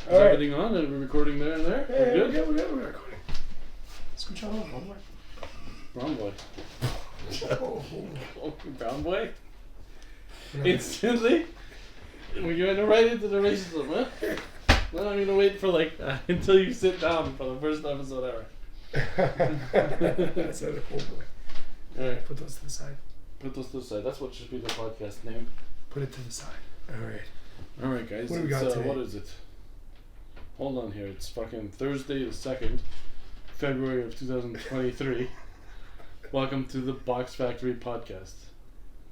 Is everything on? Are we recording there and there? Yeah, We're good? we're recording. Scooch on over. Brown boy. Oh. Brown boy? Instantly? We're going right into the racism, huh? Well, I'm going to wait for until you sit down for the first episode ever. That's a cool boy. Alright. Put those to the side. Put those to the side. That's what should be the podcast name. Put it to the side. Alright. Alright, guys. What do we got today? What is it? Hold on here. It's fucking Thursday the 2nd, February of 2023. Welcome to the BoxxFactory podcast.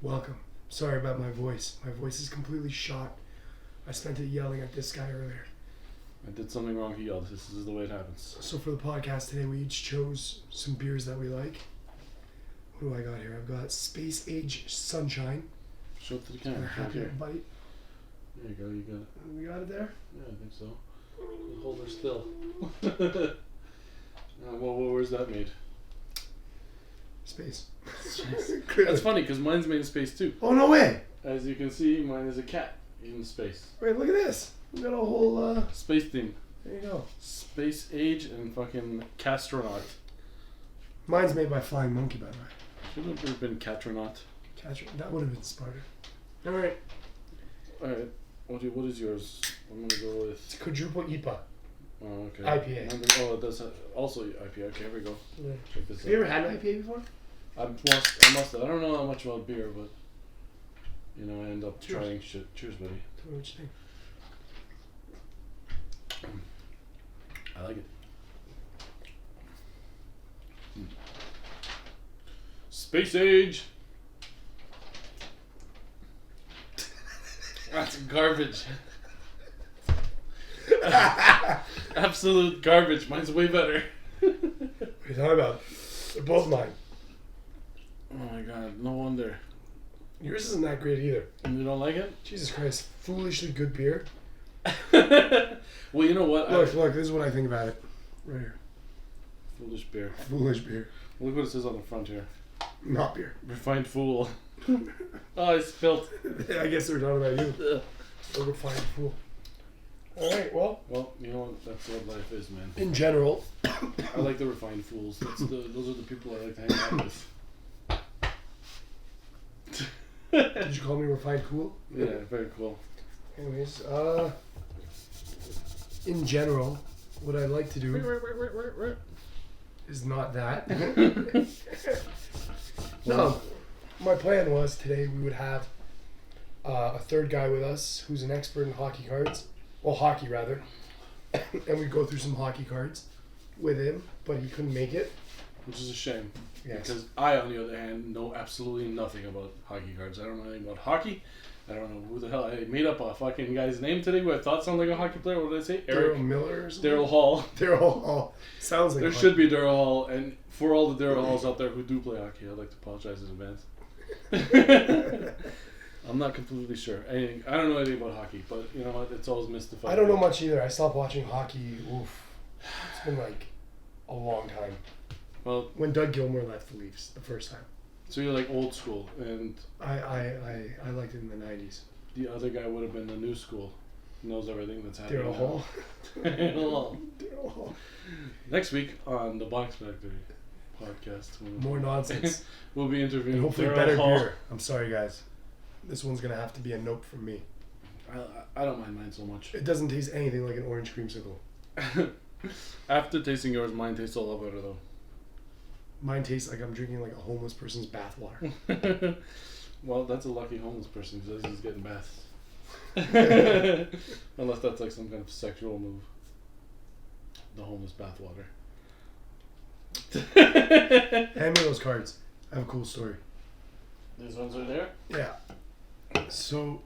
Welcome. Sorry about my voice. My voice is completely shot. I spent it yelling at this guy earlier. I did something wrong, he yelled. This is the way it happens. So for the podcast today, we each chose some beers that we like. What do I got here? I've got Space Age Sunshine. Show it to the camera. Have Here. your bite. There you go, you got it. We got it there? Yeah, I think so. Hold her still. Where's that made? Space. That's funny, because mine's made in space too. Oh, no way! As you can see, mine is a cat in space. Wait, look at this. We got a whole, Space theme. There you go. Space Age and fucking Castronaut. Mine's made by Flying Monkey, by the way. Should have been Catronaut. That would have been smarter. Alright. Alright. What is yours? I'm gonna go with... It's quadruple IPA. Oh, okay. IPA. It does have also IPA. Okay, here we go. Yeah. Check this out. Have you ever had an IPA before? I must have. I don't know that much about beer, but I end up trying shit. Cheers, buddy. Tell me what you think. I like it. Space Age. That's garbage. Absolute garbage. Mine's way better. What are you talking about? They're both mine. Oh my god, no wonder. Yours isn't that great either. And you don't like it? Jesus Christ. Foolishly good beer. Well, you know what? Look, this is what I think about it. Right here. Foolish beer. Foolish beer. Look what it says on the front here. Not beer. Refined fool. Oh, I spilled. I guess they're talking about you. A refined fool. Alright, well, you know what? That's what life is, man. in general, I like the refined fools. Those are the people I like to hang out with. did you call me refined cool? Yeah, very cool. Anyways, in general, what I'd like to do is not that. No, my plan was today we would have a third guy with us who's an expert in hockey cards. Well, hockey rather. And we'd go through some hockey cards with him, but he couldn't make it. Which is a shame. Yes. Because I, on the other hand, know absolutely nothing about hockey cards. I don't know anything about hockey. I don't know who the hell. I made up a fucking guy's name today who I thought sounded like a hockey player. What did I say? Daryl Miller or something? Daryl Hall. Daryl Hall. Sounds like There should be Daryl Hall. And for all the Daryl Halls out there who do play hockey, I'd like to apologize in advance. I'm not completely sure. I don't know anything about hockey, but you know what? It's always mystified. I don't know much either. I stopped watching hockey. It's been like a long time. Well, when Doug Gilmour left the Leafs the first time. So you're like old school, and I liked it in the 90s. The other guy would have been the new school. He knows everything that's happening. Daryl Hall. Daryl Hall. Daryl Hall. Next week on the BoxxFactory podcast, more nonsense. We'll be interviewing and hopefully Daryl better Hall. beer. I'm sorry, guys. This one's gonna have to be a nope from me. I don't mind mine so much. It doesn't taste anything like an orange creamsicle. After tasting yours, mine tastes a lot better though. Mine tastes like I'm drinking like a homeless person's bathwater. Well, that's a lucky homeless person because he's getting baths. Unless that's like some kind of sexual move. The homeless bathwater. Hand me those cards. I have a cool story. These ones are there? Yeah. So,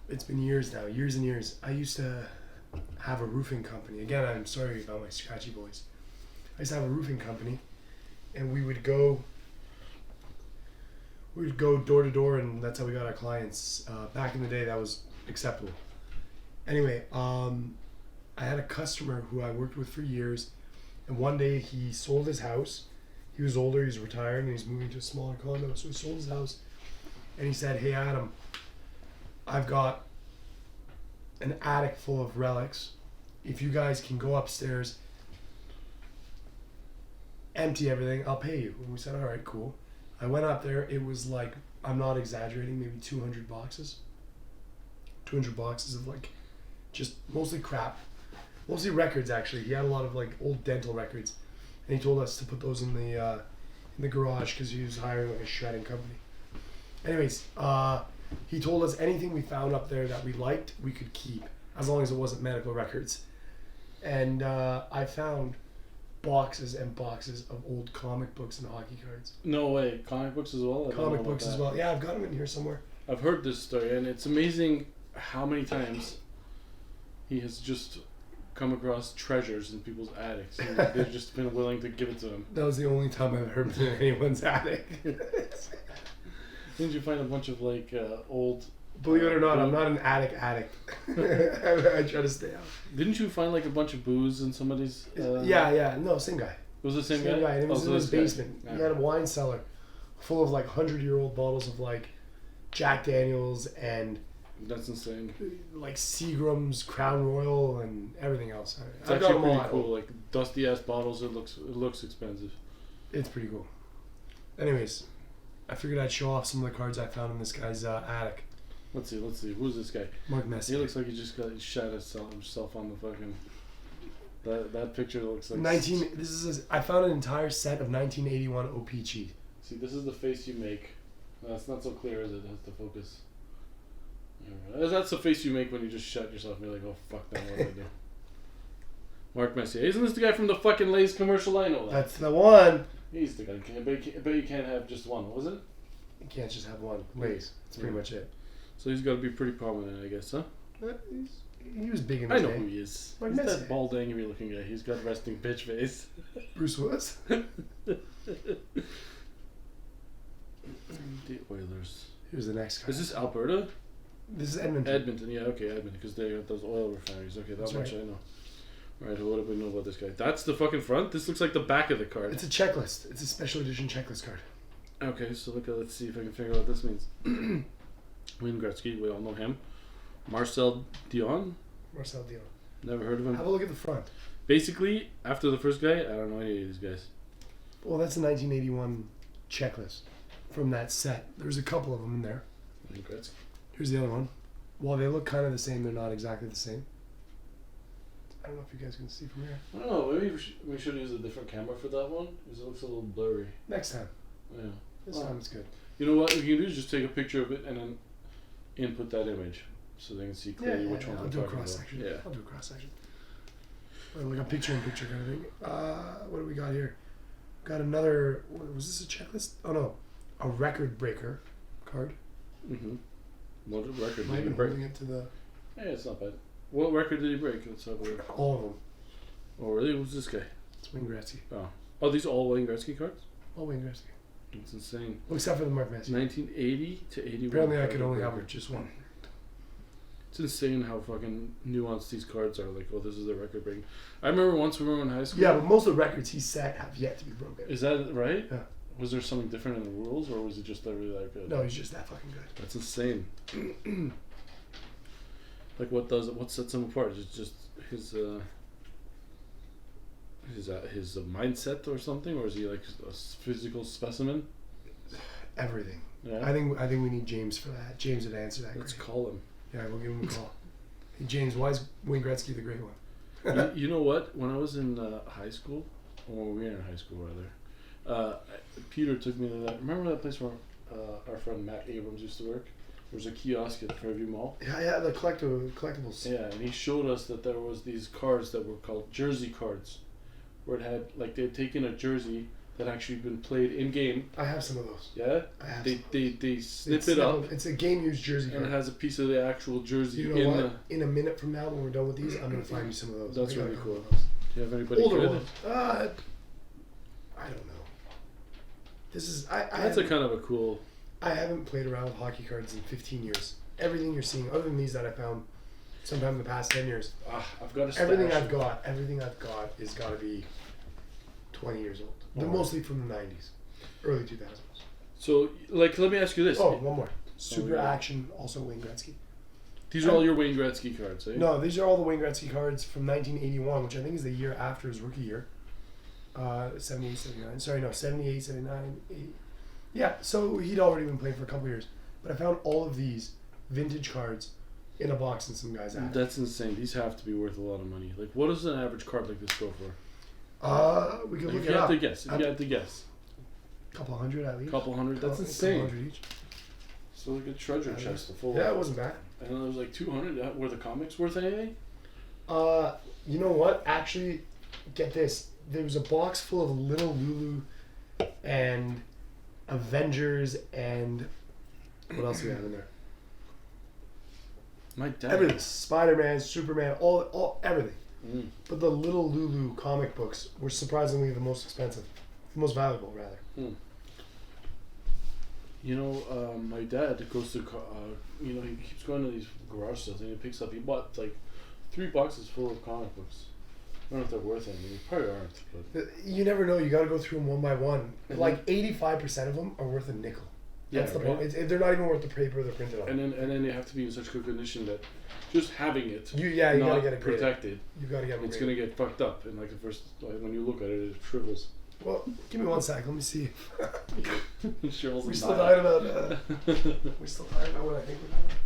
it's been years now, years and years. I used to have a roofing company. Again, I'm sorry about my scratchy voice. I used to have a roofing company, and we would go door to door, and that's how we got our clients. Back in the day, that was acceptable. Anyway, I had a customer who I worked with for years, and one day he sold his house. He was older, he was retiring, and he's moving to a smaller condo. So he sold his house, and he said, "Hey Adam, I've got an attic full of relics. If you guys can go upstairs, empty everything, I'll pay you. And we said, all right, cool. I went up there. It was like, I'm not exaggerating, maybe 200 boxes. 200 boxes of like, just mostly crap. Mostly records, actually. He had a lot of like old dental records. And he told us to put those in the garage because he was hiring like a shredding company. Anyways, he told us anything we found up there that we liked, we could keep, as long as it wasn't medical records. And I found boxes and boxes of old comic books and hockey cards. No way. Comic books as well? Comic books as well. Yeah, I've got them in here somewhere. I've heard this story, and it's amazing how many times he has just come across treasures in people's attics, and they've just been willing to give it to him. That was the only time I've heard in anyone's attic. Didn't you find a bunch of like old... Believe it or not, I'm not an attic addict. I try to stay out. Didn't you find like a bunch of booze in somebody's... Yeah. No, same guy. It was the same guy? And it was in his basement. Yeah. He had a wine cellar full of like 100-year-old bottles of like Jack Daniels and... That's insane. Like Seagram's, Crown Royal, and everything else. It's actually pretty cool. Like dusty ass bottles. It looks expensive. It's pretty cool. Anyways, I figured I'd show off some of the cards I found in this guy's attic. Let's see. Who's this guy? Mark Messier. He looks like he just got shot himself on the fucking. That picture looks like. I found an entire set of 1981 OPG. See, this is the face you make. It's not so clear, is it? It has to focus. That's the face you make when you just shut yourself and you're like, oh fuck, now what do I do? Mark Messier. Isn't this the guy from the fucking Lay's commercial? I know that. That's the one. He's the guy. But you can't have just one, was it? You can't just have one. Lay's. That's pretty much it. So he's got to be pretty prominent, I guess, huh? He was big in his day. I know who he is. Mark He's Messier. that bald, angry looking guy. He's got resting bitch face. Bruce Willis. The Oilers. Here's the next guy. Is this Alberta? This is Edmonton. Edmonton, yeah, okay, Edmonton, because they got those oil refineries. Okay, That's much right. I know. Alright, what do we know about this guy? That's the fucking front? This looks like the back of the card. It's a checklist. It's a special edition checklist card. Okay, so let's see if I can figure out what this means. Wayne Gretzky, we all know him. Marcel Dion? Marcel Dion. Never heard of him. Have a look at the front. Basically, after the first guy, I don't know any of these guys. Well, that's a 1981 checklist from that set. There's a couple of them in there. Wayne Gretzky. Here's the other one. While they look kind of the same, they're not exactly the same. I don't know if you guys can see from here. I don't know, maybe we should use a different camera for that one, because it looks a little blurry. Next time. Yeah. This time it's good. You know what we can do is just take a picture of it and then input that image, so they can see clearly which one I'll we're do a talking cross about. section. Yeah. I'll do a cross section. Like a picture-in-picture kind of thing. What do we got here? Got another... Was this a checklist? Oh, no. A record breaker card. Mm-hmm. What record Might did he be break? holding it to the... Yeah, it's not bad. What record did he break? Let's have a look. All of them. Oh, really? Who's this guy? It's Wayne Gretzky. Oh, these all Wayne Gretzky cards? All Wayne Gretzky. It's insane. Well, except for the Mark Messier. 1980 to 81. Apparently I could only have just one. It's insane how fucking nuanced these cards are. Like, oh, this is the record breaking. I remember once we were in high school. Yeah, but most of the records he set have yet to be broken. Is that right? Yeah. Was there something different in the rules, or was it just that really that good? No, he's just that fucking good. That's insane. Like, what sets him apart? Is it just his mindset or something, or is he like a physical specimen? Everything. Yeah. I think we need James for that. James would answer that. Let's great. call him. Yeah, we'll give him a call. Hey, James, why is Wayne Gretzky the great one? You know what? When I was in high school, or we were in high school rather, Peter took me to that. Remember that place where our friend Matt Abrams used to work? There was a kiosk at Fairview Mall. Yeah, the collectibles. Yeah, and he showed us that there was these cards that were called jersey cards, where it had like they'd taken a jersey that actually been played in game. I have some of those. Yeah. I have. They snip it up. It's a game used jersey And card. it has a piece of the actual jersey You know in what? In a minute from now, when we're done with these, I'm gonna find you some of those. That's I got really a couple cool. of those. Do you have anybody Older good? ones. I don't know. This is That's a kind of a cool. I haven't played around with hockey cards in 15 years. Everything you're seeing, other than these that I found sometime in the past 10 years, I've got a stash. everything I've got is got to be 20 years old. They're Alright. mostly from the 90s, early 2000s. So, like, let me ask you this. Oh, one more. Super yeah. Action, also Wayne Gretzky. These are all your Wayne Gretzky cards, eh? No, these are all the Wayne Gretzky cards from 1981, which I think is the year after his rookie year. 78, 79. Sorry, no, 78, 79, 80. Yeah, so he'd already been playing for a couple years. But I found all of these vintage cards in a box in some guy's attic. That's insane. These have to be worth a lot of money. Like, what does an average card like this go for? We could If look you it had up. to guess. If you had to guess. Couple hundred at least. Couple hundred. That's Couple insane. hundred each. So like a treasure chest full. Yeah, it wasn't bad. And then there was like 200. Were the comics worth anything? You know what? Actually, get this. There was a box full of Little Lulu and Avengers and what else do we have in there? My dad. Everything. Spider-Man, Superman, all everything. Mm. But the Little Lulu comic books were surprisingly the most expensive. The most valuable, rather. Mm. You know, my dad goes to, he keeps going to these garage sales and he bought like 3 boxes full of comic books. I don't know if they're worth anything. They probably aren't. But You never know. You got to go through them one by one. Mm-hmm. Like 85% of them are worth a nickel. That's the right? point. They're not even worth the paper they're printed on. And then they have to be in such good condition that just having it, You gotta not get it graded. protected, You gotta get it it's graded. gonna get fucked up. And like the first, when you look at it, it shrivels. Well, give me 1 sec. Let me see. It shrivels. We and still dies. talking about. We still talking about what I think we're doing.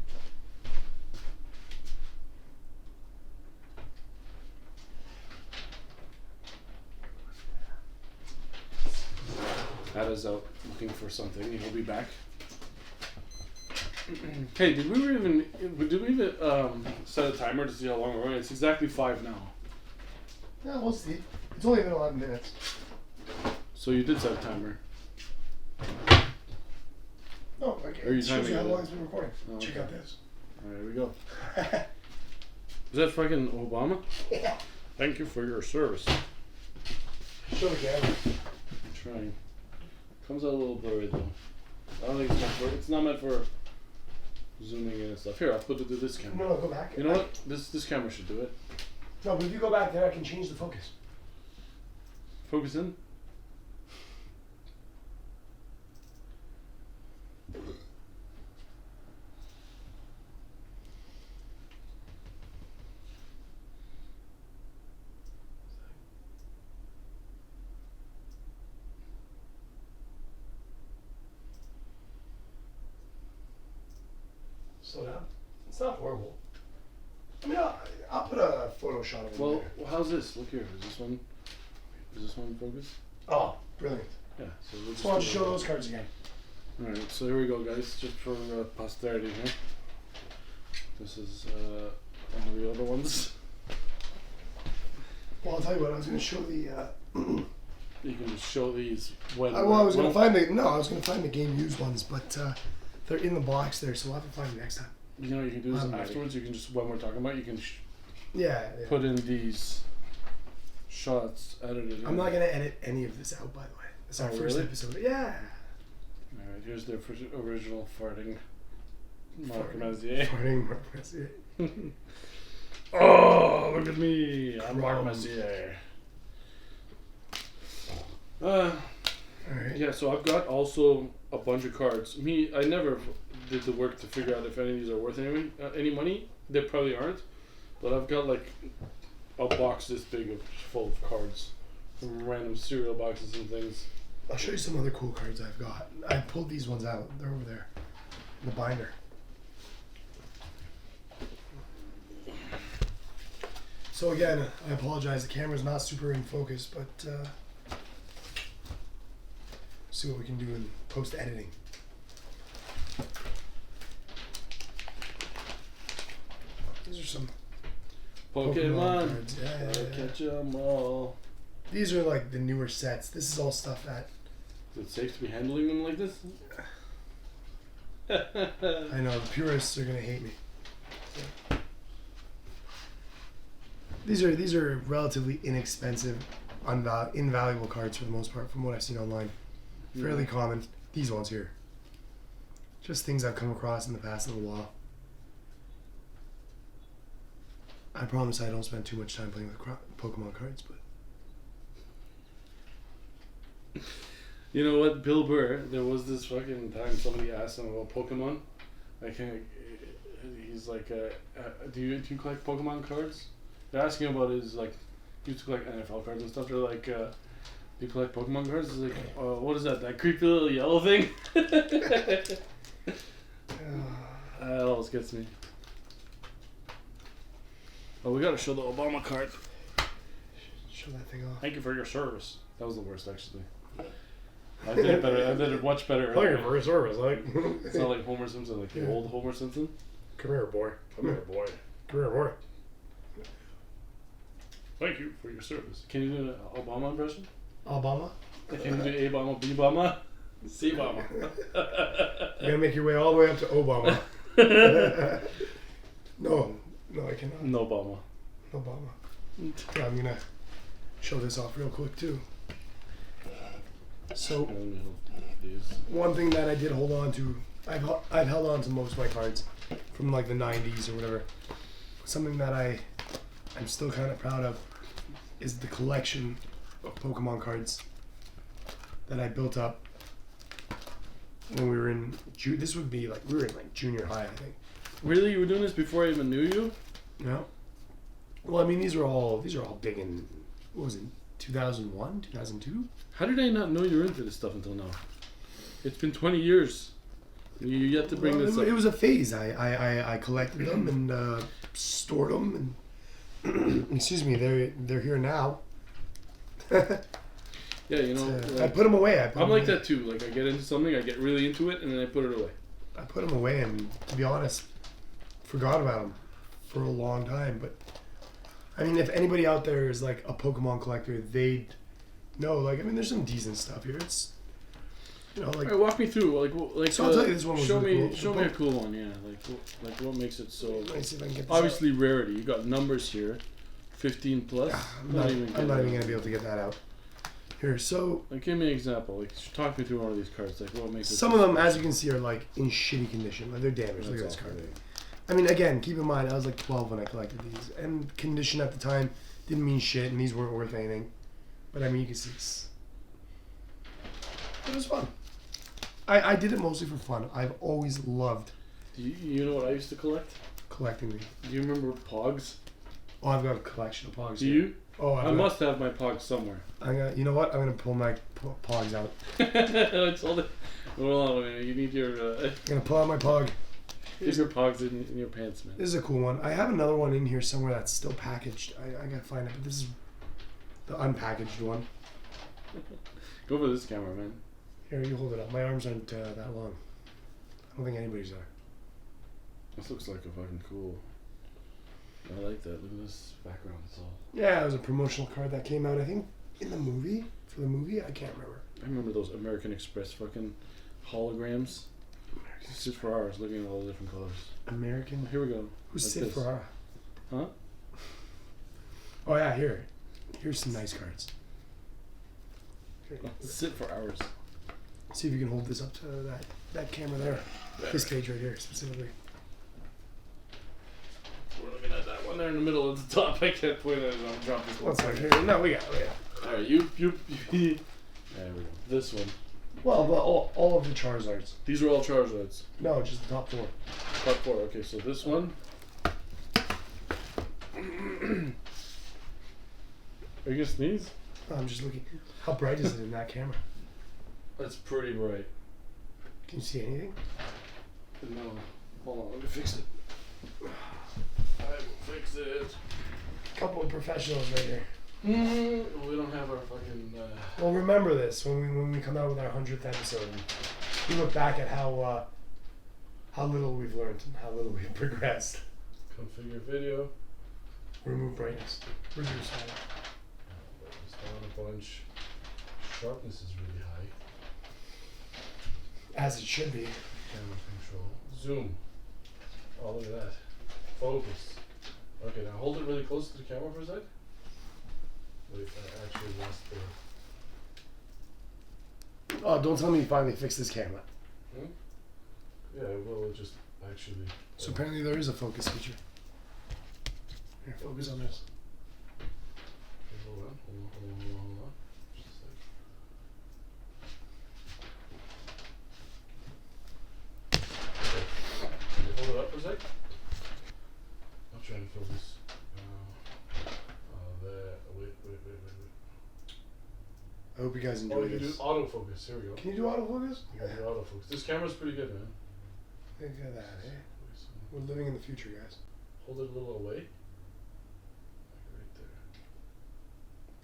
Ada's out looking for something. He'll be back. Hey, did we even set a timer to see how long we're going? It's exactly 5 now. Yeah, we'll see. It's only been 11 minutes. So you did set a timer. Oh, okay. Are you It shows you how timing it? long it's been recording. Oh, Check okay. out this. Alright, here we go. Is that fucking Obama? Yeah. Thank you for your service. Show the camera. I'm trying. Comes out a little blurry though. I don't think it's not meant for zooming in and stuff. Here, I'll put it to this camera. No, go back. You know what? This camera should do it. No, but if you go back there, I can change the focus. Focus in. Slow down. It's not horrible. I mean, I'll put a photo shot of it. Well, how's this? Look here. Is this one focused? Oh, brilliant. Yeah. So we'll Just want to do show that. those cards again. Alright, so here we go, guys. Just for posterity here. This is one of the other ones. Well, I'll tell you what. I was going to show the. You can just show these when. I was going to find the game used ones, but they're in the box there, so we'll have to find them next time. You know, you can do this I'm ready. afterwards. You can just when we're talking about, it, you can Yeah. put in these shots edited. I'm not going to edit any of this out, by the way. It's our Oh, first really? episode. Yeah. Alright, here's the original farting Mark Farting. Messier. Farting Mark Messier. Oh, look at me! I'm Mark Crumbs. Messier. Alright. Yeah, so I've got also a bunch of cards. I never did the work to figure out if any of these are worth any money. They probably aren't, but I've got like a box this big full of cards from random cereal boxes and things. I'll show you some other cool cards I've got. I pulled these ones out. They're over there in the binder. So again, I apologize. The camera's not super in focus, but see what we can do in post editing. These are some Pokemon. cards. Yeah. Catch 'em all. These are like the newer sets. This is all stuff that Is it safe to be handling them like this? I know the purists are gonna hate me. These are relatively inexpensive, invaluable cards for the most part, from what I've seen online. Fairly common. These ones here. Just things I've come across in the past little while. I promise I don't spend too much time playing with Pokemon cards, but You know what, Bill Burr? There was this fucking time somebody asked him about Pokemon. I can't. he's like, do you collect Pokemon cards? They're asking about his like, he used to collect NFL cards and stuff. They're like, do you collect Pokemon cards? He's like, what is that? That creepy little yellow thing? That always gets me. Oh, we gotta show the Obama card. Show that thing off. Thank you for your service. That was the worst, actually. I did it better. I did it much better. Thank you for your service. It's not like Homer Simpson, like the old Homer Simpson. Come here, boy. Come here, boy. Come here, boy. Thank you for your service. Can you do an Obama impression? Obama? Can you do A-Bomba, B-Bomba, C-Bomba? You're gonna make your way all the way up to Obama. No, I cannot. No Obama. Obama. Yeah, I'm gonna show this off real quick too. So, one thing that I did hold on to, I've held on to most of my cards from like the 90s or whatever. Something that I'm still kind of proud of is the collection of Pokemon cards that I built up when we were in, this would be like, we were in like junior high, I think. Really? You were doing this before I even knew you? Yeah. Well, I mean, these are all big in, what was it, 2001, 2002? How did I not know you were into this stuff until now? It's been 20 years. You yet to bring this up. It was a phase. I collected them and stored them, and excuse me, they're here now. Yeah, you know. I put them away. I'm like that too. Like I get into something, I get really into it, and then I put it away. I put them away, and to be honest, forgot about them for a long time. But I mean, if anybody out there is like a Pokemon collector, they'd know. Like, I mean, there's some decent stuff here. It's, you know, like. All right, walk me through. Like. So I'll tell you this one was show really me, cool. show me a cool one. Yeah, like what makes it so. Let me see if I can get this obviously rarity. You got numbers here, 15 plus. I'm not even gonna be able to get that out. Here, so. Like, give me an example. Like, talk me through one of these cards. Like, what makes it. Some of them, as you can see, are like in shitty condition. Like, they're damaged. Look at this card. I mean, again, keep in mind, I was like 12 when I collected these, and condition at the time didn't mean shit, and these weren't worth anything. But I mean, you can see it was fun. I did it mostly for fun. I've always loved. Do you know what I used to collect? Collecting these. Do you remember Pogs? Oh, I've got a collection of Pogs. Do you? Oh, I must have my Pogs somewhere. You know what? I'm gonna pull my Pogs out. I told it. Hold on a minute. You need your. I'm gonna pull out my Pog. Here's your Pogs in your pants, man. This is a cool one. I have another one in here somewhere that's still packaged. I gotta find it, but this is the unpackaged one. Go for this camera, man. Here, you hold it up. My arms aren't that long. I don't think anybody's are. This looks like a fucking cool. I like that. Look at this background. It's all. Yeah, it was a promotional card that came out, I think, in the movie. For the movie, I can't remember. I remember those American Express fucking holograms. Sid Ferrara's looking at all the different colors. American? Here we go. Who's Like Sid this. Ferrara? Huh? Oh yeah, here. Here's some nice cards. Here. Sit for hours. See if you can hold this up to that camera there. This page right here, specifically. We're looking at that one there in the middle at the top. I can't point at it. I'll drop this one. One second. Here. No, we got it. Alright, you. There we go. This one. Well, all of the Charizards. These are all Charizards. No, just the top four. Top four. Okay, so this one. Are you gonna sneeze? Oh, I'm just looking. How bright is it in that camera? That's pretty bright. Can you see anything? No. Hold on, let me fix it. I will fix it. Couple of professionals right here. We don't have our fucking. Well, remember this when we come out with our 100th episode. And we look back at how little we've learned and how little we've progressed. Configure video. Remove brightness. Reduce all. Just down a bunch. Sharpness is really high. As it should be. Camera control. Zoom. Oh, look at that. Focus. Okay, now hold it really close to the camera for a sec. Wait, I actually lost the. Oh, don't tell me you finally fixed this camera. Yeah, well, it just actually. So apparently there is a focus feature. Here, focus on this. Okay, hold on. Just a sec. Okay. Can you hold it up for a sec? try and focus. There. Wait. I hope you guys enjoy Oh, you this. do autofocus. Here we go. Can you do autofocus? You can do autofocus. This camera's pretty good, man. Look at that, eh? We're living in the future, guys. Hold it a little away. Like right there.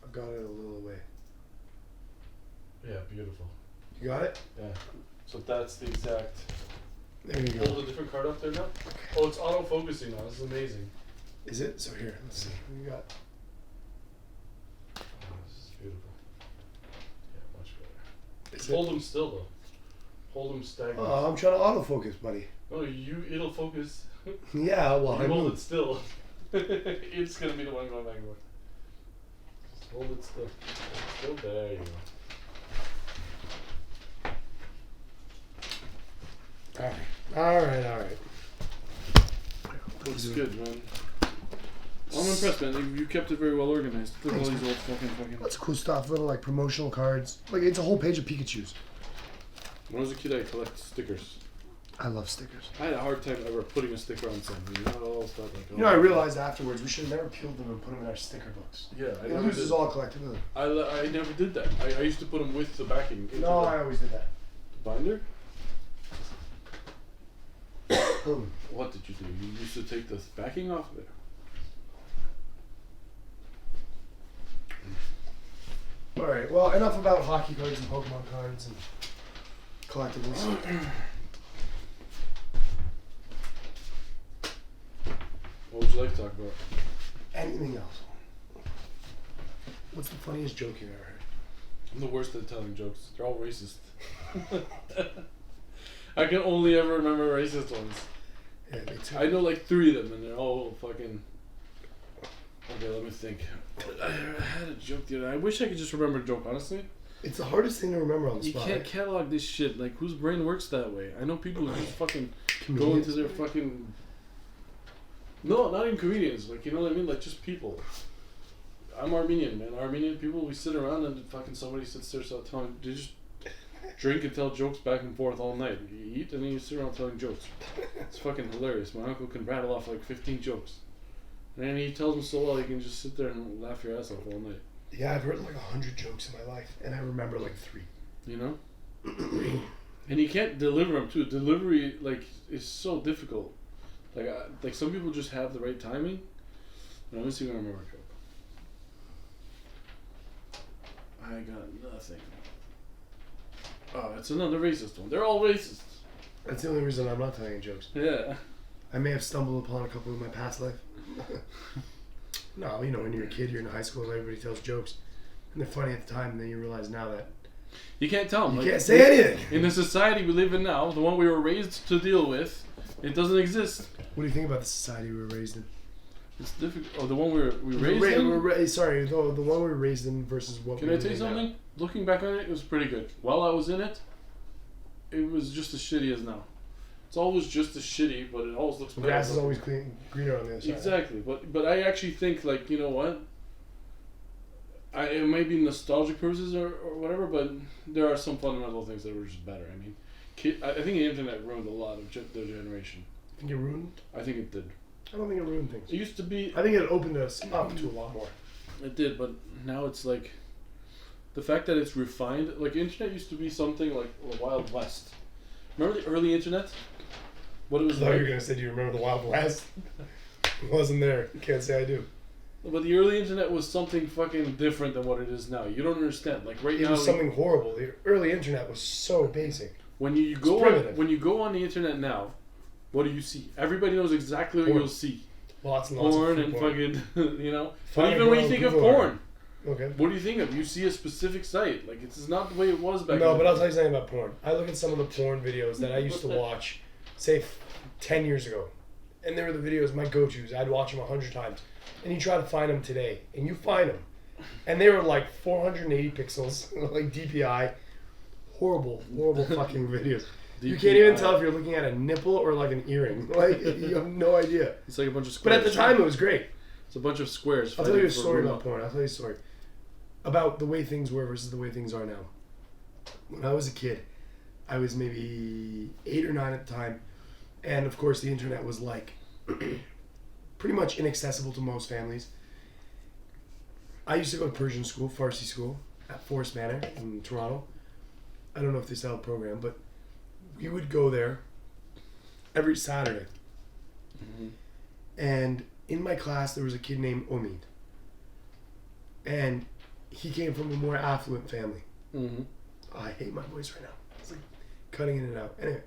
I've got it a little away. Yeah, beautiful. You got it? Yeah. So that's the exact. There you go. Hold a different card up there now. Oh, it's auto-focusing now. This is amazing. Is it? So here, let's see. What you got? Oh, this is beautiful. Yeah, much better. Is Hold them still though. Hold them stagnant. Oh, I'm trying to autofocus, buddy. No, it'll focus. Yeah, well, You I hold moved. it still. It's gonna be the one going back and forth. Just hold it still. Still there you go. Alright. Looks good, man. I'm impressed, man. You kept it very well organized. Look at all these old fucking. That's cool stuff. Little like promotional cards. Like it's a whole page of Pikachu's. When I was a kid, I collected stickers. I love stickers. I had a hard time ever putting a sticker on something. You know, all stuff like. You know, I realized afterwards we should have never peeled them and put them in our sticker books. Yeah, It loses all collectability. I never did that. I used to put them with the backing. Into No, the I always did that. binder. What did you do? You used to take the backing off there. Alright, well, enough about hockey cards and Pokemon cards and collectibles. What would you like to talk about? Anything else? What's the funniest joke you've ever heard? I'm the worst at telling jokes. They're all racist. I can only ever remember racist ones. Yeah, me too. I know like 3 of them, and they're all fucking. Okay, let me think. I had a joke the other day. I wish I could just remember a joke, honestly. It's the hardest thing to remember on the You spot. can't catalog this shit. Like, whose brain works that way? I know people who just fucking go Comedians. into their fucking. No, not even comedians. Like, you know what I mean? Like, just people. I'm Armenian, man. Armenian people, we sit around and fucking somebody sits there telling. They just drink and tell jokes back and forth all night. You eat and then you sit around telling jokes. It's fucking hilarious. My uncle can rattle off like 15 jokes. And he tells them so well he can just sit there and laugh your ass off all night. Yeah, I've heard like 100 jokes in my life, and I remember like 3. You know? And you can't deliver them too. Delivery, like, is so difficult. Like some people just have the right timing. Let me see if I remember a joke. I got nothing. Oh, it's another racist one. They're all racist. That's the only reason I'm not telling you jokes. Yeah. I may have stumbled upon a couple in my past life. No, you know, when you're a kid, you're in high school, everybody tells jokes. And they're funny at the time, and then you realize now that You can't tell them. you can't say anything. In the society we live in now, the one we were raised to deal with, it doesn't exist. What do you think about the society we were raised in? It's difficult. Oh, the one we raised in? Sorry, the one we were raised in versus what Can we I tell you something? Looking back on it, it was pretty good. While I was in it, it was just as shitty as now. It's always just as shitty, but it always looks The better. grass is always greener on the other side. Exactly, but I actually think, like, you know what? It might be nostalgic purposes or whatever, but there are some fundamental things that were just better. I mean, I think the internet ruined a lot of their generation. Think it ruined? I think it did. I don't think it ruined things. It used to be. I think it opened us up to a lot more. It did, but now it's like the fact that it's refined. Like, internet used to be something like the Wild West. Remember the early internet? What it was I thought like? you were going to say, do you remember the Wild West? It wasn't there. Can't say I do. But the early internet was something fucking different than what it is now. You don't understand. Like right It now, was something horrible. The early internet was so basic. when you go on the internet now, what do you see? Everybody knows exactly what Porn. you'll see. Lots and lots Porn of and porn. fucking, you know. Fine But even when you girl, think of Google porn, Okay. what do you think of? You see a specific site. Like, it's not the way it was back No, then. but I'll tell you something about porn. I look at some of the porn videos that I used to watch, say, 10 years ago. And they were the videos, my go-tos. I'd watch them 100 times. And you try to find them today. And you find them. And they were like 480 pixels, like DPI. Horrible, horrible fucking videos. You can't even tell if you're looking at a nipple or like an earring. Like, you have no idea. It's like a bunch of But squares. at the time, it was great. It's a bunch of squares. I'll tell you a fighting for story room. about porn. I'll tell you a story about the way things were versus the way things are now. When I was a kid, I was maybe 8 or 9 at the time, and of course the internet was like pretty much inaccessible to most families. I used to go to Persian school, Farsi school, at Forest Manor in Toronto. I don't know if they still have a program, but we would go there every Saturday. Mm-hmm. And in my class, there was a kid named Omid. And he came from a more affluent family. Mm-hmm. Oh, I hate my voice right now. It's like cutting in and out. Anyway,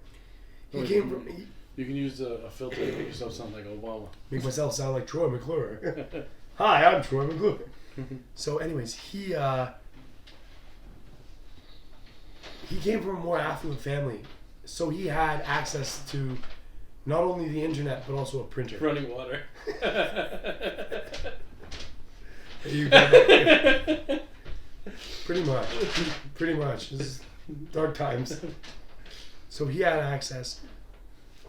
You can use a filter to make yourself sound like Obama. Make myself sound like Troy McClure. Hi, I'm Troy McClure. So anyways, he came from a more affluent family. So he had access to not only the internet, but also a printer. Running water. You got that. Pretty much. This is dark times. So he had access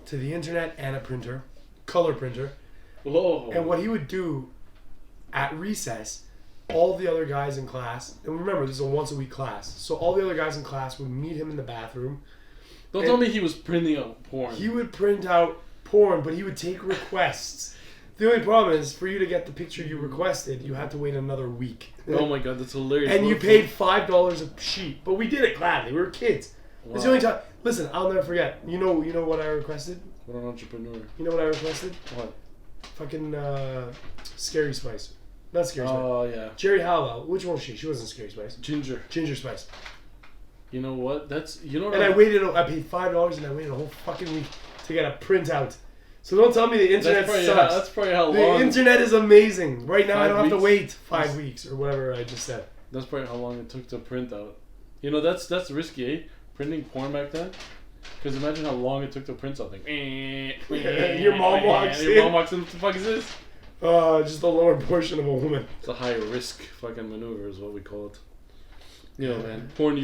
to the internet and a printer, color printer. Whoa. And what he would do at recess, all the other guys in class, and remember, this is a once a week class, so all the other guys in class would meet him in the bathroom. Don't tell me he was printing out porn. He would print out porn, but he would take requests. The only problem is, for you to get the picture you requested, you had to wait another week. Oh my god, that's hilarious. And you paid $5 a sheet, but we did it gladly. We were kids. Wow. It's the only time. Listen, I'll never forget. You know what I requested? What an entrepreneur. You know what I requested? What? Fucking Scary Spice. Not Scary Spice. Oh yeah. Jerry Halliwell. Which one was she? She wasn't Scary Spice. Ginger. Ginger Spice. You know what? That's And I paid $5 and I waited a whole fucking week to get a printout. So don't tell me the internet sucks. That's probably how long. The internet is amazing. Right now I don't have to 5 wait 5 weeks or whatever I just said. That's probably how long it took to print out. You know, that's risky, eh? Printing porn back then. Because imagine how long it took to print something. Your mom walks in. Your mom walks in. What the fuck is this? Just the lower portion of a woman. It's a high risk fucking maneuver is what we call it. You know, man. Porn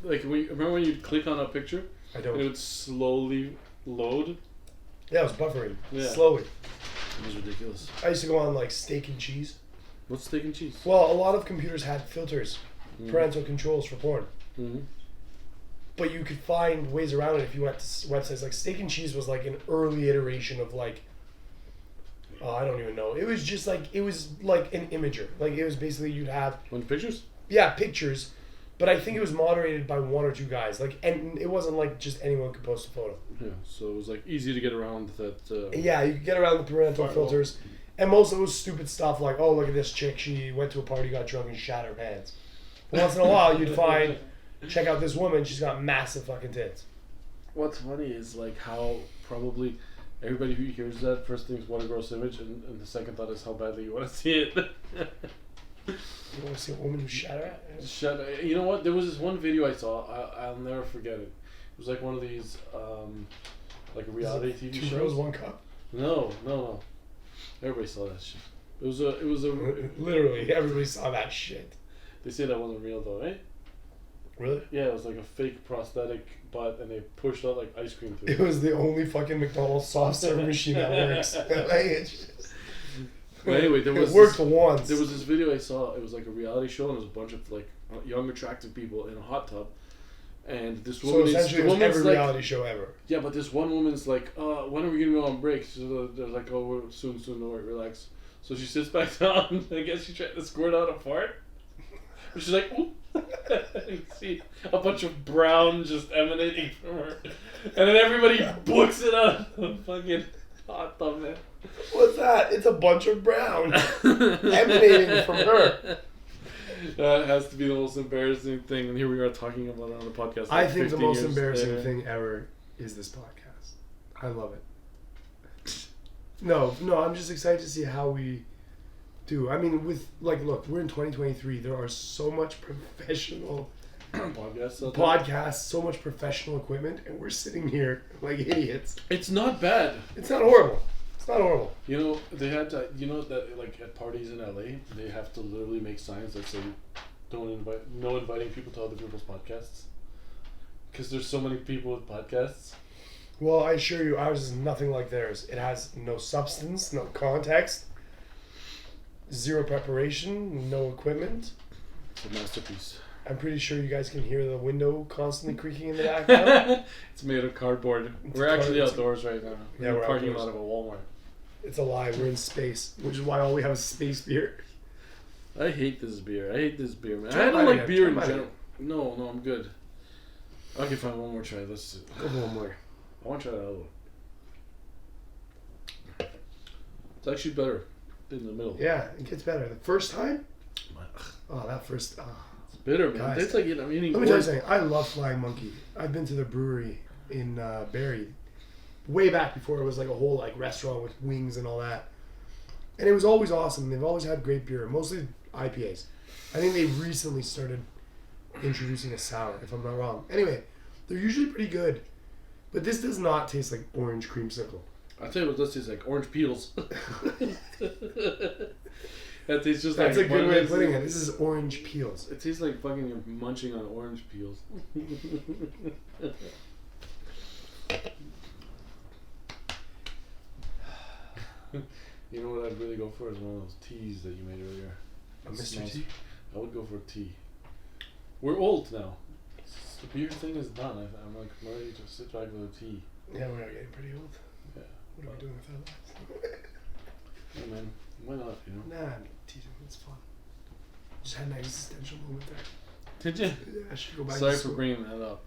remember when you'd click on a picture? I don't. And it would slowly load? Yeah, it was buffering. Yeah. Slowly. It was ridiculous. I used to go on like Steak and Cheese. What's steak and cheese? Well, a lot of computers had filters, parental controls for porn. Mm-hmm. But you could find ways around it if you went to websites. Like Steak and Cheese was like an early iteration of like, I don't even know. It was just like, it was like an imager. Like it was basically you'd have... Pictures? Yeah, pictures. But I think it was moderated by one or two guys. Like, and it wasn't like just anyone could post a photo. Yeah, so it was like easy to get around that. Yeah, you could get around the parental filters. And most of it was stupid stuff like, oh, look at this chick. She went to a party, got drunk, and shat her pants. But once in a while, you'd find, check out this woman. She's got massive fucking tits. What's funny is like how probably everybody who hears that first thinks what a gross image, and the second thought is how badly you want to see it. You want to see a woman who shat her ass? You know what? There was this one video I saw. I'll never forget it. It was like one of these, like a reality TV shows. 2 Girls, 1 Cup. No. Everybody saw that shit. It was a. Literally, everybody saw that shit. They say that wasn't real though, eh? Really? Yeah, it was like a fake prosthetic butt, and they pushed out like ice cream through it. It was the only fucking McDonald's soft serve machine that works. But anyway, it worked once. There was this video I saw. It was like a reality show, and there was a bunch of like young, attractive people in a hot tub. And this woman so essentially, it was every reality show ever. Yeah, but this one woman's like, when are we gonna go on break? So they're like, oh, we're soon, don't worry, relax. So she sits back down. I guess she tried to squirt out a fart. And she's like, oop. You see a bunch of brown just emanating from her, and then everybody books it out of the fucking hot tub, man. What's that? It's a bunch of brown emanating from her. That has to be the most embarrassing thing, and here we are talking about it on the podcast. I think the most embarrassing thing ever is this podcast. I love it. No, I'm just excited to see how we do. I mean, look, we're in 2023. There are so much professional podcasts, so much professional equipment, and we're sitting here like idiots. It's not bad. It's not horrible. Not horrible. You know, they had to, that like at parties in LA, they have to literally make signs that say, no inviting people to other people's podcasts. Because there's so many people with podcasts. Well, I assure you, ours is nothing like theirs. It has no substance, no context, zero preparation, no equipment. It's a masterpiece. I'm pretty sure you guys can hear the window constantly creaking in the background. It's made of cardboard. We're actually outdoors right now. Yeah, we're parking outdoors. lot of a Walmart. It's a lie. We're in space, which is why all we have is space beer. I hate this beer. Man. Try I don't mine like again. beer Try in mine general. No, I'm good. Okay, fine. One more try. Let's. Go for one more. I want to try that other one. It's actually better in the middle. Yeah, it gets better. The first time? Oh, that first... It's bitter, man. Guys, It's like I'm eating... Let me tell you something. I love Flying Monkey. I've been to the brewery in Barrie way back before it was like a whole like restaurant with wings and all that. And it was always awesome. They've always had great beer, mostly IPAs. I think they recently started introducing a sour, if I'm not wrong. Anyway, they're usually pretty good. But this does not taste like orange creamsicle. I'll tell you what this tastes like. Orange peels. That tastes just That's like... a good way of putting it. This is orange peels. It tastes like fucking you're munching on orange peels. You know what I'd really go for is one of those teas that you made earlier. A Mr. T? I would go for a tea. We're old now. The beer thing is done. I'm like ready to sit back with a tea. Yeah, we are getting pretty old. Yeah. What are we doing with our lives? Yeah, man. Why not, you know? Nah, I'm teasing. It's fun. Just had an existential moment there. Did you? Yeah, I should go back Sorry to for school. bringing that up.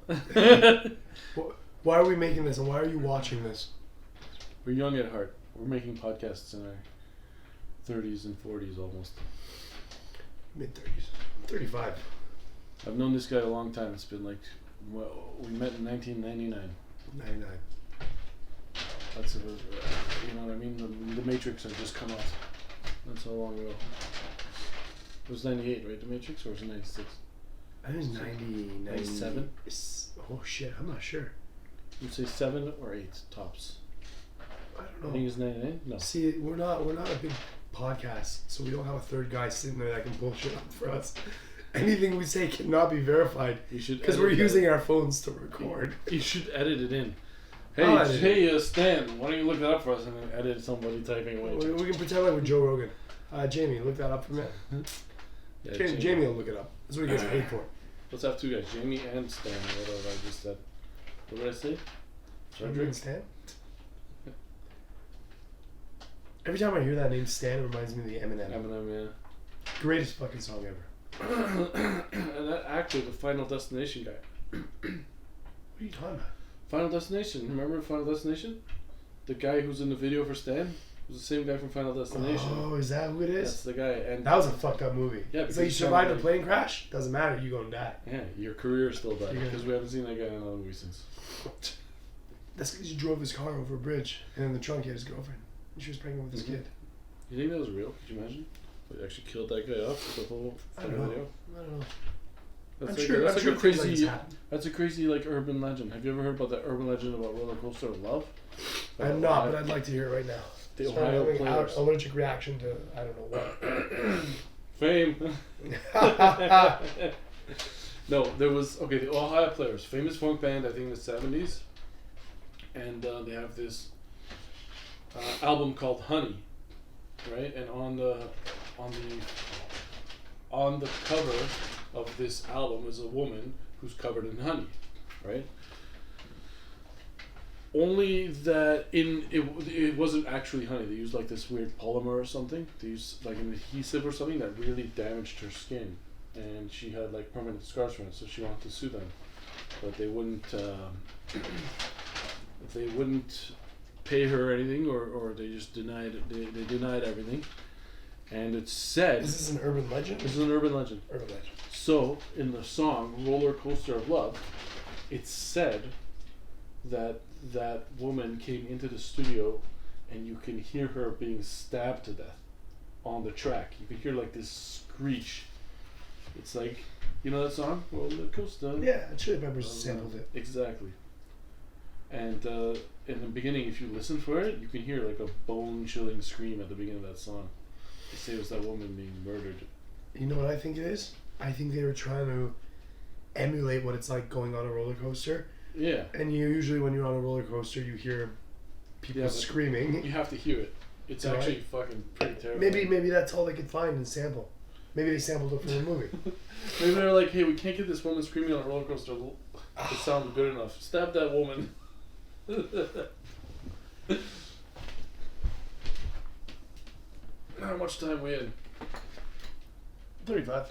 Why are we making this and why are you watching this? We're young at heart. We're making podcasts in our 30s and 40s almost. Mid-30s. 35. I've known this guy a long time. It's been like, well, we met in 1999. 99. That's you know what I mean? The Matrix had just come out. That's how long ago. It was 98, right? The Matrix, or was it 96? I think it was 90, 97? Oh shit, I'm not sure. You'd say 7 or 8 tops. I I don't think know. it's 99. No. See, we're not a big podcast, so we don't have a third guy sitting there that can bullshit up for us. Anything we say cannot be verified You should because edit we're that. using our phones to record. You should edit it in. Hey, I'll edit Stan, why don't you look that up for us and then edit somebody typing away? We can pretend like we're Joe Rogan. Jamie, look that up for me. Yeah, Jamie will look it up. That's what he gets paid for. Let's have 2 guys, Jamie and Stan. Whatever I just said. What did I say? Jamie and Stan? Every time I hear that name Stan, it reminds me of the Eminem. Eminem, yeah. Greatest fucking song ever. And that actor, the Final Destination guy. What are you talking about? Final Destination. Remember Final Destination? The guy who's in the video for Stan was the same guy from Final Destination. Oh, is that who it is? That's the guy. And That was a fucked up movie. Yeah, it's like you because survived a like- plane crash. Doesn't matter. You gonna die. yeah, your career is still bad Yeah. because we haven't seen that guy in another movie since. That's because you drove his car over a bridge, and in the trunk he had his girlfriend. And she was pregnant with his Mhm. kid. You think that was real? Could you imagine? They actually killed that guy off with the whole I don't know. video. I don't know. That's I'm like sure. that's I'm like sure a things like crazy. this happen. That's a crazy like urban legend. Have you ever heard about that urban legend about Roller Coaster of Love? I'm not, but I'd like to hear it right now. The Sorry, Ohio I'm having players. allergic reaction to I don't know Fame. what. No, there was the Ohio Players, famous funk band, I think in the 70s, and they have this album called Honey, right? And on the cover of this album is a woman who's covered in honey, right? Only that it wasn't actually honey. They used like this weird polymer or something. They used like an adhesive or something that really damaged her skin, and she had like permanent scars from it. So she wanted to sue them, but they wouldn't. They wouldn't pay her anything, or they just denied it. They denied everything, and it's said. Is this an urban legend? This is an urban legend. Urban legend. So, in the song Roller Coaster of Love, it's said that that woman came into the studio and you can hear her being stabbed to death on the track. You can hear like this screech. It's like, you know that song? Roller Coaster. Yeah, Chili Peppers sampled it. Exactly. And in the beginning, if you listen for it, you can hear like a bone-chilling scream at the beginning of that song. They say it was that woman being murdered. You know what I think it is? I think they were trying to emulate what it's like going on a roller coaster. Yeah. And you usually, when you're on a roller coaster, you hear people Yeah, but screaming. You have to hear it. It's Right. actually fucking pretty terrible. Maybe that's all they could find and sample. Maybe they sampled it from the movie. Maybe they're like, hey, we can't get this woman screaming on a roller coaster. It sounds good enough. Stab that woman. How much time we in? 35.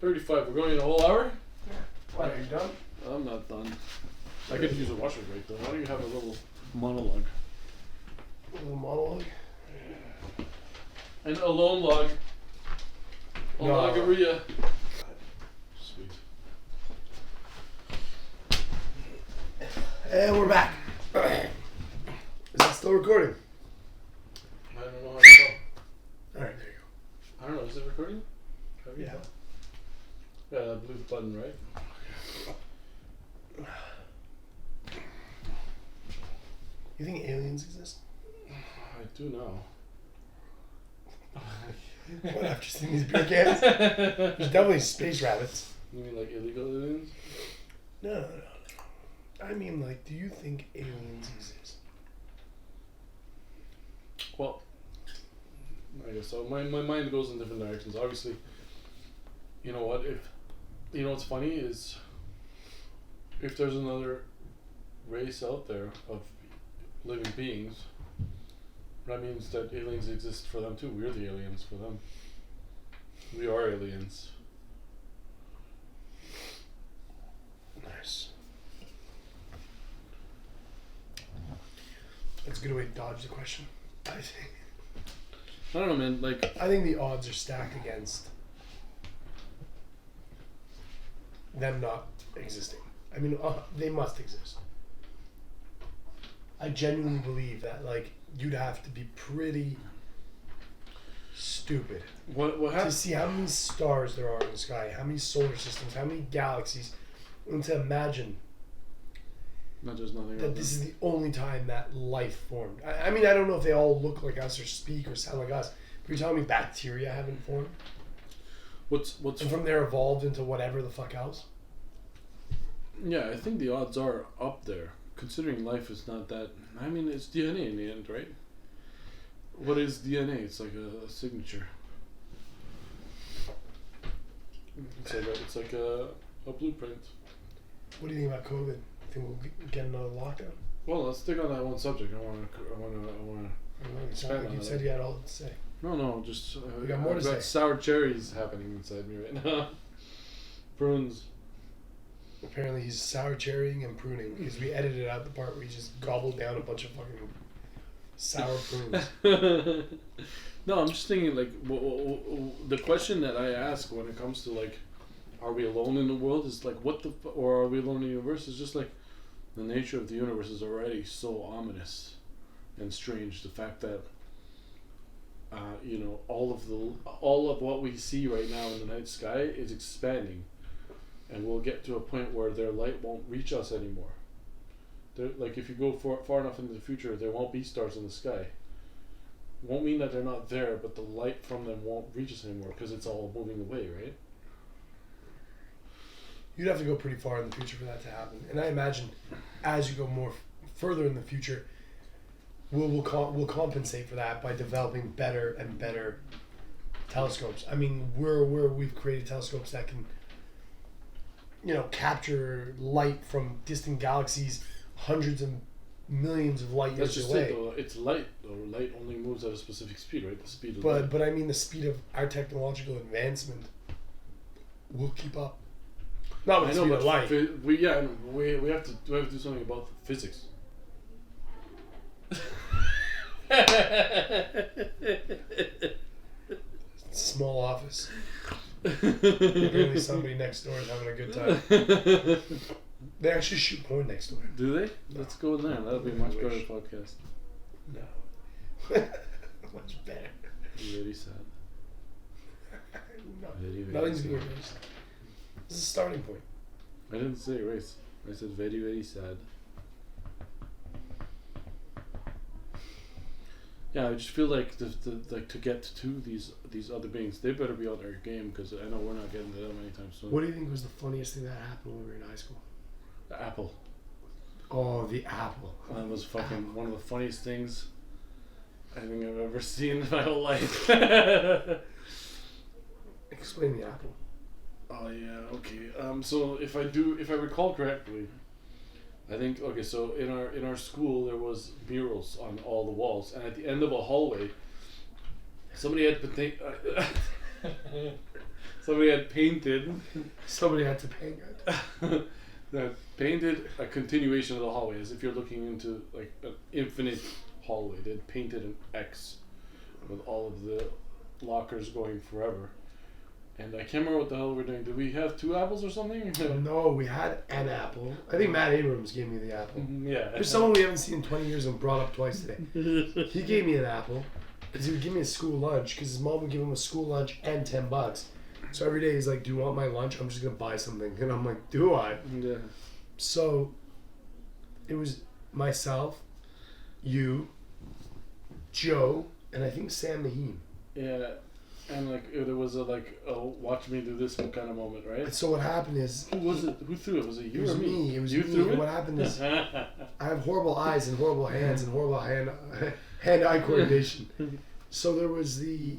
35. We're going in a whole hour? Yeah. What, are you done? I'm not done. I could use a washer break though. Why don't you have a little monologue? A little monologue? An alone log. A No. loggeria. Sweet. And we're back. Is that still recording? I don't know how to tell. Alright, there you I don't know. Is it recording? Have go. you Yeah. Yeah, that blue button, right? You think aliens exist? I do now. What, after seeing these beer cans? There's definitely space rabbits. You mean like illegal aliens? No. I mean, like, do you think aliens exist? Well, I guess so. My mind goes in different directions. Obviously, you know what? You know what's funny is if there's another race out there of living beings, that means that aliens exist for them too. We're the aliens for them. We are aliens. Nice. That's a good way to dodge the question. I I don't know, man. Like, think the odds are stacked against them not existing. I mean, they must exist. I genuinely believe that, like, you'd have to be pretty stupid what to happens? see how many stars there are in the sky, how many solar systems, how many galaxies, and to imagine Not just nothing. that this is the only time that life formed. I mean, I don't know if they all look like us or speak or sound like us, but you're telling me bacteria haven't formed? What's And from there evolved into whatever the fuck else? Yeah, I think the odds are up there. Considering life is not that. I mean, it's DNA in the end, right? What is DNA? It's like a signature. It's like a blueprint. What do you think about COVID? Think we'll get another lockdown? Well, let's stick on that one subject. I wanna. I don't know, you Expand sound like on you that. said you had all to say. No, just We got more I've to got say. sour cherries happening inside me right now. Prunes. Apparently he's sour cherrying and pruning because we edited out the part where he just gobbled down a bunch of fucking sour prunes. No, I'm just thinking like the question that I ask when it comes to like, are we alone in the world? Is like or are we alone in the universe? Is just like the nature of the universe is already so ominous and strange. The fact that all of what we see right now in the night sky is expanding, and we'll get to a point where their light won't reach us anymore. Like if you go far enough into the future, there won't be stars in the sky. Won't mean that they're not there, but the light from them won't reach us anymore because it's all moving away, right? You'd have to go pretty far in the future for that to happen. And I imagine as you go more further in the future, we'll compensate for that by developing better and better telescopes. I mean, we've created telescopes that can, capture light from distant galaxies hundreds of millions of light That's years just away. it, though. It's light, though. Light only moves at a specific speed, right? The speed of light. But I mean, the speed of our technological advancement will keep up. Not with I the know, speed but of light. we have to do something about physics. Small office. Apparently somebody next door is having a good time. They actually shoot porn next door. Do they? Let's go in there. That'll be a much better podcast. No. Much better. Very sad. No. Very, very Nothing's sad. being erased. This is a starting point. I didn't say race. I said very, very sad. Yeah, I just feel like to get to these other beings, they better be on their game because I know we're not getting to them anytime soon. What do you think was the funniest thing that happened when we were in high school? The apple. Oh, the apple. That was fucking one of the funniest things I think I've ever seen in my whole life. Explain the apple. Oh yeah, okay. So if I recall correctly, I think so in our school there was murals on all the walls, and at the end of a hallway, Somebody had somebody had painted. Somebody had to paint it. That painted a continuation of the hallway, as if you're looking into like an infinite hallway. They'd painted an X with all of the lockers going forever. And I can't remember what the hell we're doing. Did we have 2 apples or something? No, we had an apple. I think Matt Abrams gave me the apple. Yeah. There's someone we haven't seen in 20 years and brought up twice today. He gave me an apple because he would give me a school lunch because his mom would give him a school lunch and $10. So every day he's like, "Do you want my lunch? I'm just gonna buy something." And I'm like, "Do I?" Yeah. So it was myself, you, Joe, and I think Sam Maheen. Yeah. And like there was a watch me do this kind of moment, right? And so what happened is, Who was it? Who threw it? Was it you or me? It was you me. threw And it? what happened is, I have horrible eyes and horrible hands and horrible hand-eye coordination. So there was the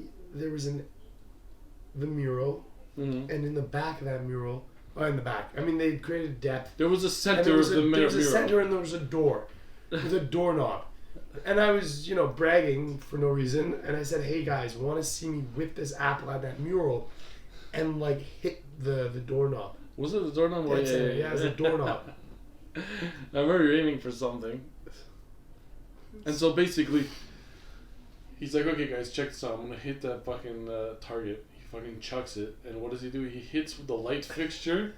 mural, Mm-hmm. and in the back of that mural, or in the back, I mean they created depth. There was a And center there was of the there was a mural. center and there was a door with a doorknob. And I was, bragging for no reason. And I said, "Hey guys, want to see me whip this apple at that mural and like hit the doorknob?" Was it the doorknob? Yeah, it was a doorknob. I remember you aiming for something. And so basically, he's like, "Okay guys, check this out. I'm going to hit that fucking target." He fucking chucks it. And what does he do? He hits the light fixture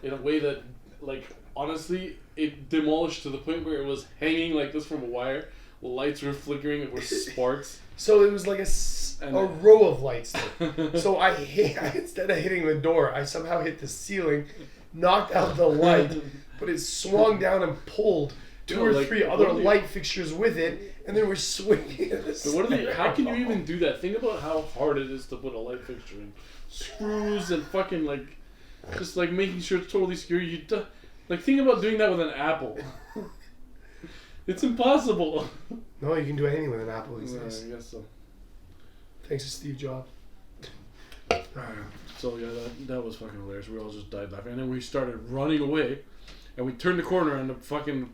in a way that, like, honestly, it demolished to the point where it was hanging like this from a wire. The lights were flickering. It were sparks. So it was like a row of lights there. So instead of hitting the door, I somehow hit the ceiling, knocked out the light, but it swung down and pulled two or three other light fixtures with it, and they were swinging at the But how can you even do that? Think about how hard it is to put a light fixture in. Screws and fucking just making sure it's totally secure. Think about doing that with an apple. It's impossible. No, you can do anything with an apple these days. I guess so. Thanks to Steve Jobs. So yeah, that was fucking hilarious. We all just died laughing, and then we started running away, and we turned the corner, and the fucking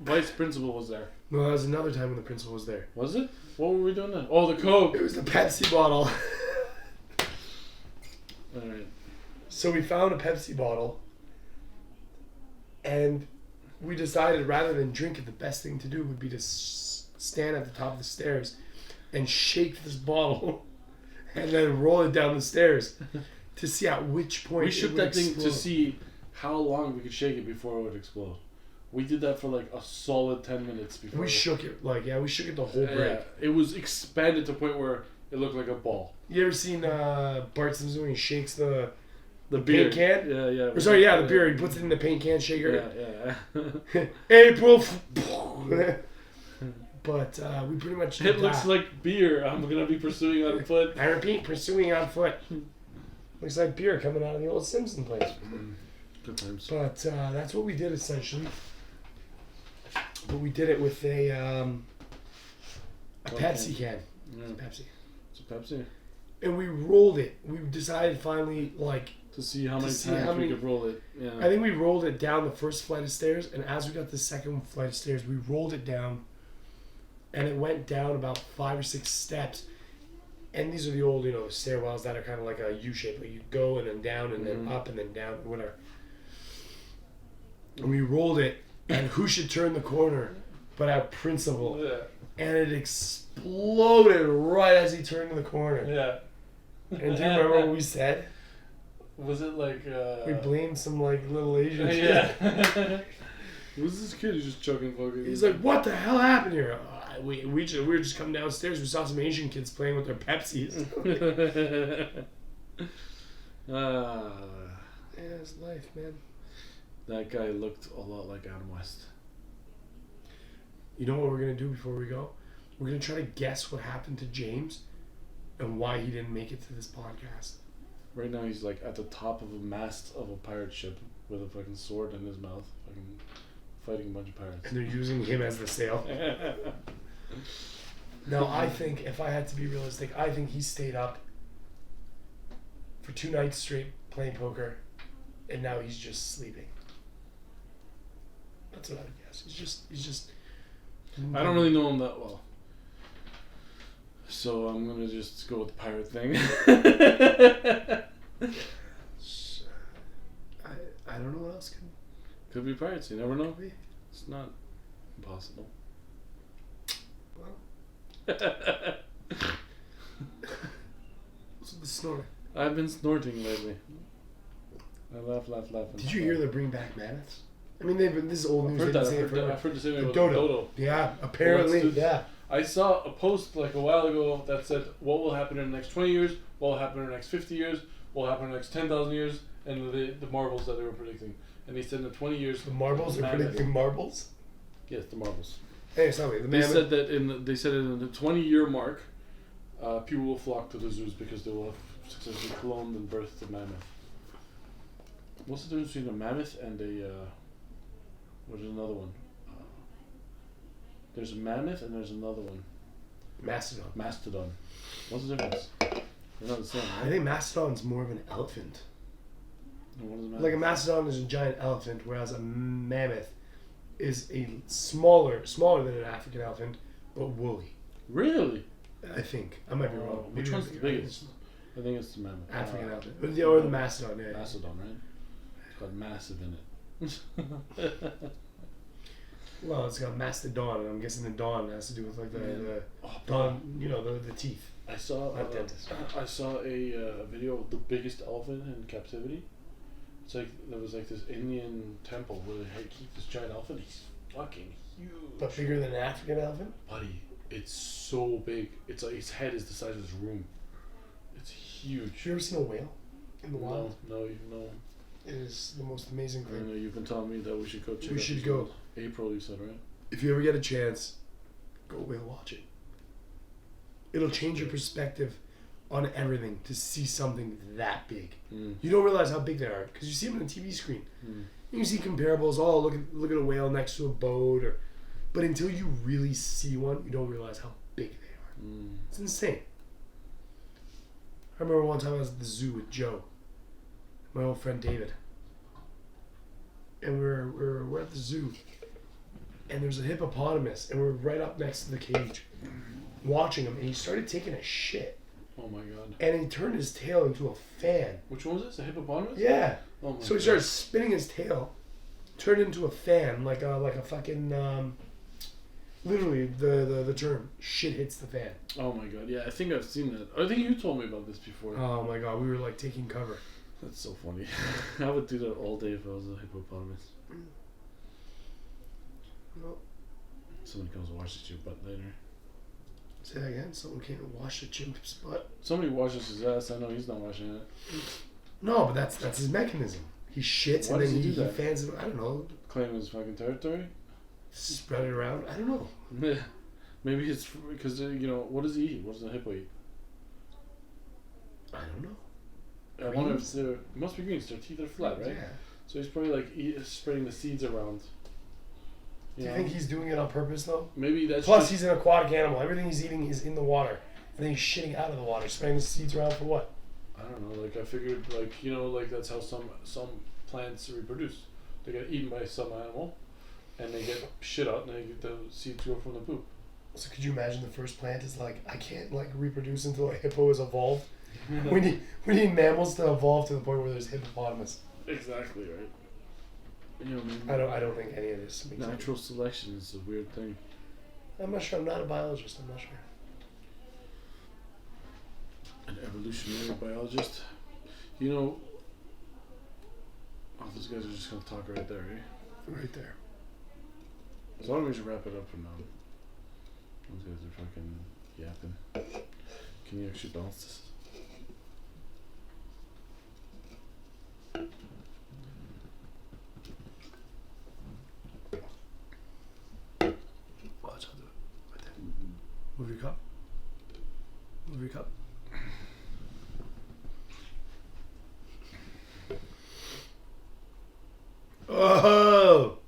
vice principal was there. No, that was another time when the principal was there. Was it? What were we doing then? Oh, the Coke. It was the Pepsi bottle. All right. So we found a Pepsi bottle, and we decided rather than drink it, the best thing to do would be to stand at the top of the stairs and shake this bottle and then roll it down the stairs to see at which point we shook that thing to see how long we could shake it before it would explode. We did that for a solid 10 minutes before. We shook it we shook it the whole break. Yeah, it was expanded to the point where it looked like a ball. You ever seen Bart Simpson when he shakes the beer paint can? Yeah. Or sorry, the beer. He puts it in the paint can shaker. Yeah. April. But we pretty much did It looks like beer. I'm gonna be pursuing on foot. I repeat, pursuing on foot. Looks like beer coming out of the old Simpson place. Good times. But that's what we did essentially. But we did it with a Pepsi can. Yeah. It's a Pepsi. And we rolled it. We decided finally, to see how many times we could roll it. Yeah. I think we rolled it down the first flight of stairs, and as we got to the second flight of stairs, we rolled it down, and it went down about 5 or 6 steps. And these are the old, stairwells that are kind of like a U shape. Like you go and then down and then up and then down, whatever. And we rolled it, and who should turn the corner but our principal? Yeah. And it exploded right as he turned the corner. Yeah. And do you remember what we said? Was it We blamed some little Asian kid. Yeah. Who's this kid who's just chugging fucking? He's like, "What the hell happened here?" We were just coming downstairs. We saw some Asian kids playing with their Pepsis. Yeah, it's life, man. That guy looked a lot like Adam West. You know what we're gonna do before we go? We're gonna try to guess what happened to James and why he didn't make it to this podcast. Right now he's at the top of a mast of a pirate ship with a fucking sword in his mouth, fucking fighting a bunch of pirates. And they're using him as the sail. Now, I think, if I had to be realistic, I think he stayed up for 2 nights straight playing poker, and now he's just sleeping. That's what I would guess. He's just. I don't really know him that well. So I'm gonna just go with the pirate thing. I don't know what else can. Could be pirates. You never know. It's not impossible. Well. What's with the snoring? I've been snorting lately. I laugh. Did you hear they're bringing back mammoths? I mean, this is old news. I've heard the same thing about dodo. Yeah, apparently, yeah. I saw a post like a while ago that said what will happen in the next 20 years, what will happen in the next 50 years, what will happen in the next 10,000 years, and the marbles that they were predicting. And they said in the 20 years... The marbles are predicting marbles? Yes, the marbles. Hey, sorry. They said that in the 20-year mark, people will flock to the zoos because they will have successfully cloned and birthed a mammoth. What's the difference between a mammoth and a... What's another one? There's a mammoth and there's another one. Mastodon. What's the difference? They're not the same, right? I think mastodon's more of an elephant. And what is a mammoth? Like a mastodon is a giant elephant, whereas a mammoth is a smaller than an African elephant, but woolly. Really? I think. I might be wrong. Which one's the biggest? I think it's the mammoth. African elephant. Or the mastodon, yeah. Mastodon, right? It's got massive in it. Well, it's got mastodon, and I'm guessing the dawn has to do with like the dawn, the teeth. I saw a video of the biggest elephant in captivity. It's like there was like this Indian temple where they keep this giant elephant. He's fucking huge. But bigger than an African elephant? Buddy, it's so big. It's like his head is the size of this room. It's huge. Have you ever seen a whale in the wild? No. It is the most amazing thing. I know you've been telling me that we should go check. We should go. April, you said, right? If you ever get a chance, go whale watching. It'll change your perspective on everything to see something that big. You don't realize how big they are because you see them on a TV screen. You can see comparables. Oh, look at a whale next to a boat, but until you really see one, you don't realize how big they are. It's insane. I remember one time I was at the zoo with Joe, my old friend David, and we're at the zoo, and there's a hippopotamus, and we're right up next to the cage, watching him, and he started taking a shit. Oh my god! And he turned his tail into a fan. Which one was this? A hippopotamus? Yeah. Oh my so he started spinning his tail, turned into a fan, like a fucking literally the term shit hits the fan. Oh my god! Yeah, I think I've seen that. I think you told me about this before. Oh my god, we were like taking cover. That's so funny. I would do that all day if I was a hippopotamus. Well, somebody comes and washes your butt later. Say that again. Someone came and washed a chimp's butt. Somebody washes his ass. I know he's not washing it. No, but that's his mechanism. He shits and then he fans it. I don't know. Claim his fucking territory. Spread it around. I don't know. Maybe it's because what does he eat? What does a hippo eat? I don't know. I wonder if it must be greens. Their teeth are flat, right? Yeah. So he's probably like spreading the seeds around. Do you think he's doing it on purpose though? Maybe that's. Plus, he's an aquatic animal. Everything he's eating is in the water, and then he's shitting out of the water, spreading the seeds around for what? I don't know. Like I figured, that's how some plants reproduce. They get eaten by some animal, and they get shit out, and they get the seeds grow from the poop. So could you imagine the first plant is like, I can't reproduce until a hippo is evolved. we need mammals to evolve to the point where there's hippopotamus. Exactly right. I don't think any of this makes natural selection is a weird thing. I'm not sure. I'm not a biologist. I'm not sure. An evolutionary biologist. Those guys are just gonna talk right there, eh? Right there. So I think we should wrap it up for now. Those guys are fucking yapping. Can you actually balance this? Watch, I'll do it. Right there. Move your cup. Move your cup. Oh!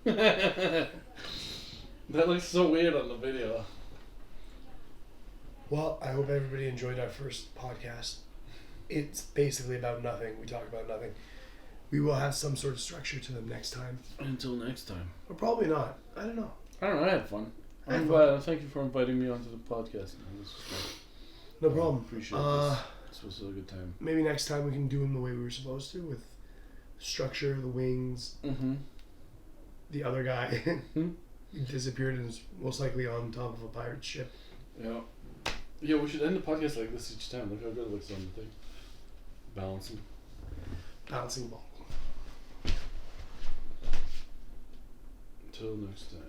That looks so weird on the video. Well, I hope everybody enjoyed our first podcast. It's basically about nothing. We talk about nothing. We will have some sort of structure to them next time. Until next time. Or probably not. I don't know. I don't know. I had fun. I had I'm fun. glad. Thank you for inviting me onto the podcast. Man. This was fun. No problem. Appreciate this. This was a good time. Maybe next time we can do them the way we were supposed to, with structure, the wings. Mm-hmm. The other guy he disappeared and is most likely on top of a pirate ship. Yeah. Yeah, we should end the podcast like this each time. Look how good it looks on the thing. Balancing. Bouncing ball. Until next time.